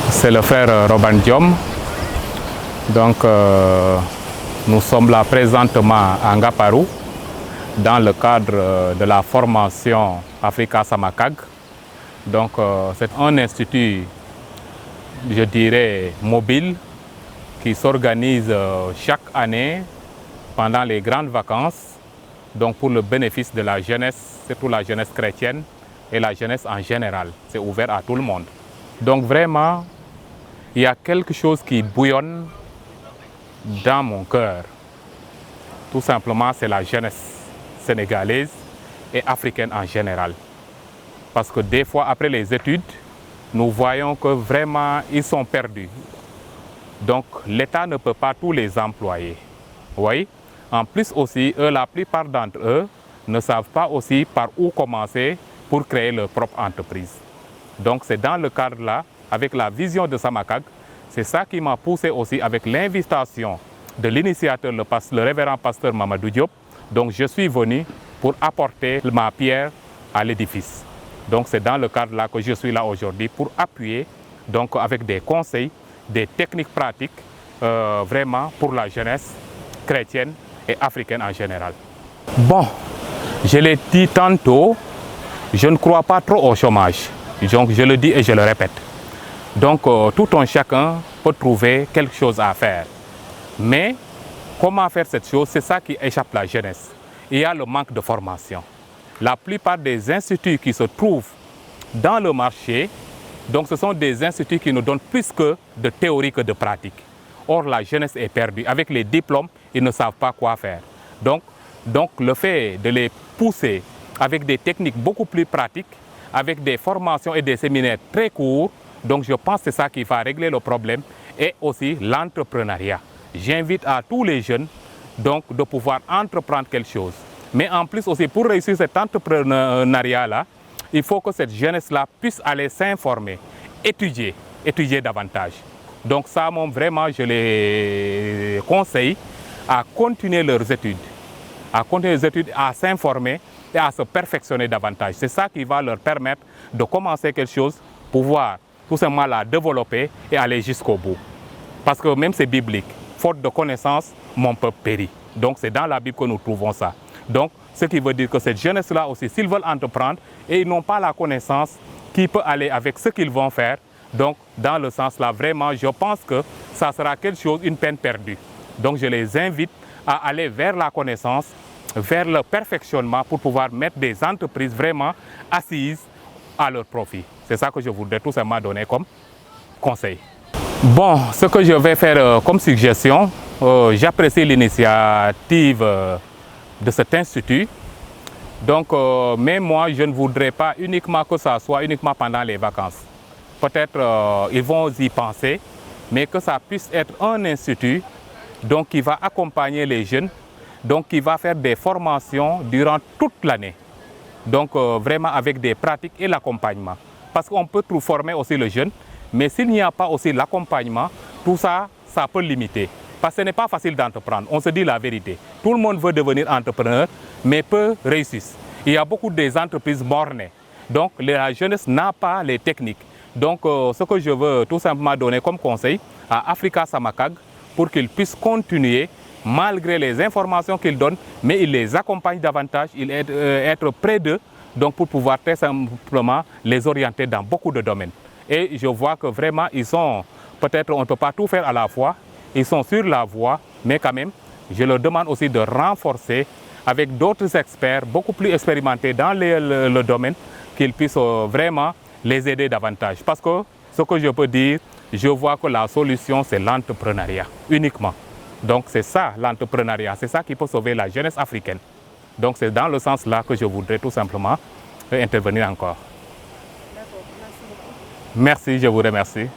c'est le frère Robin Diom. Donc, nous sommes là présentement à Ngaparou dans le cadre de la formation Africa Samakag. Donc, c'est un institut, je dirais, mobile qui s'organise chaque année pendant les grandes vacances, donc pour le bénéfice de la jeunesse, surtout la jeunesse chrétienne et la jeunesse en général. C'est ouvert à tout le monde. Donc vraiment, il y a quelque chose qui bouillonne dans mon cœur. Tout simplement, c'est la jeunesse sénégalaise et africaine en général. Parce que des fois, après les études, nous voyons que vraiment, ils sont perdus. Donc, l'État ne peut pas tous les employer. Oui. En plus aussi, la plupart d'entre eux ne savent pas aussi par où commencer pour créer leur propre entreprise. Donc, c'est dans le cadre-là, avec la vision de Samakag, c'est ça qui m'a poussé aussi avec l'invitation de l'initiateur, le révérend pasteur Mamadou Diop. Donc, je suis venu pour apporter ma pierre à l'édifice. Donc, c'est dans le cadre-là que je suis là aujourd'hui pour appuyer, donc avec des conseils, des techniques pratiques, vraiment pour la jeunesse chrétienne et africaine en général. Bon, je l'ai dit tantôt, je ne crois pas trop au chômage. Donc, je le dis et je le répète. Donc, tout un chacun peut trouver quelque chose à faire. Mais, comment faire cette chose, c'est ça qui échappe à la jeunesse. Il y a le manque de formation. La plupart des instituts qui se trouvent dans le marché, donc ce sont des instituts qui nous donnent plus que de théorie que de pratique. Or, la jeunesse est perdue. Avec les diplômes, ils ne savent pas quoi faire. Donc le fait de les pousser avec des techniques beaucoup plus pratiques, avec des formations et des séminaires très courts, donc je pense que c'est ça qui va régler le problème, et aussi l'entrepreneuriat. J'invite à tous les jeunes donc, de pouvoir entreprendre quelque chose. Mais en plus aussi, pour réussir cet entrepreneuriat-là, il faut que cette jeunesse-là puisse aller s'informer, étudier davantage. Donc ça, vraiment, je les conseille à continuer leurs études, à s'informer et à se perfectionner davantage. C'est ça qui va leur permettre de commencer quelque chose, pouvoir tout simplement la développer et aller jusqu'au bout. Parce que même c'est biblique, faute de connaissance, mon peuple périt. Donc c'est dans la Bible que nous trouvons ça. Donc ce qui veut dire que cette jeunesse-là aussi, s'ils veulent entreprendre et ils n'ont pas la connaissance qui peut aller avec ce qu'ils vont faire, donc dans le sens là, vraiment, je pense que ça sera quelque chose, une peine perdue. Donc je les invite à aller vers la connaissance, vers le perfectionnement pour pouvoir mettre des entreprises vraiment assises à leur profit. C'est ça que je voudrais tout simplement donner comme conseil. Bon, ce que je vais faire comme suggestion, j'apprécie l'initiative de cet institut. Donc, mais moi, je ne voudrais pas uniquement que ça soit uniquement pendant les vacances. Peut-être ils vont y penser, mais que ça puisse être un institut donc, qui va accompagner les jeunes, donc qui va faire des formations durant toute l'année. Donc vraiment avec des pratiques et l'accompagnement. Parce qu'on peut tout former aussi le jeune, mais s'il n'y a pas aussi l'accompagnement, tout ça, ça peut limiter. Parce que ce n'est pas facile d'entreprendre, on se dit la vérité. Tout le monde veut devenir entrepreneur, mais peu réussissent. Il y a beaucoup d'entreprises bornées. Donc la jeunesse n'a pas les techniques. Donc ce que je veux tout simplement donner comme conseil à Africa Samakag, pour qu'ils puissent continuer, malgré les informations qu'ils donnent, mais ils les accompagnent davantage, ils être près d'eux, donc pour pouvoir très simplement les orienter dans beaucoup de domaines. Et je vois que vraiment, ils sont, peut-être on ne peut pas tout faire à la fois, ils sont sur la voie, mais quand même, je leur demande aussi de renforcer avec d'autres experts, beaucoup plus expérimentés dans le domaine, qu'ils puissent vraiment les aider davantage. Parce que ce que je peux dire, je vois que la solution, c'est l'entrepreneuriat, uniquement. Donc c'est ça, l'entrepreneuriat, c'est ça qui peut sauver la jeunesse africaine. Donc c'est dans le sens là que je voudrais tout simplement intervenir encore. Merci beaucoup. Merci, je vous remercie.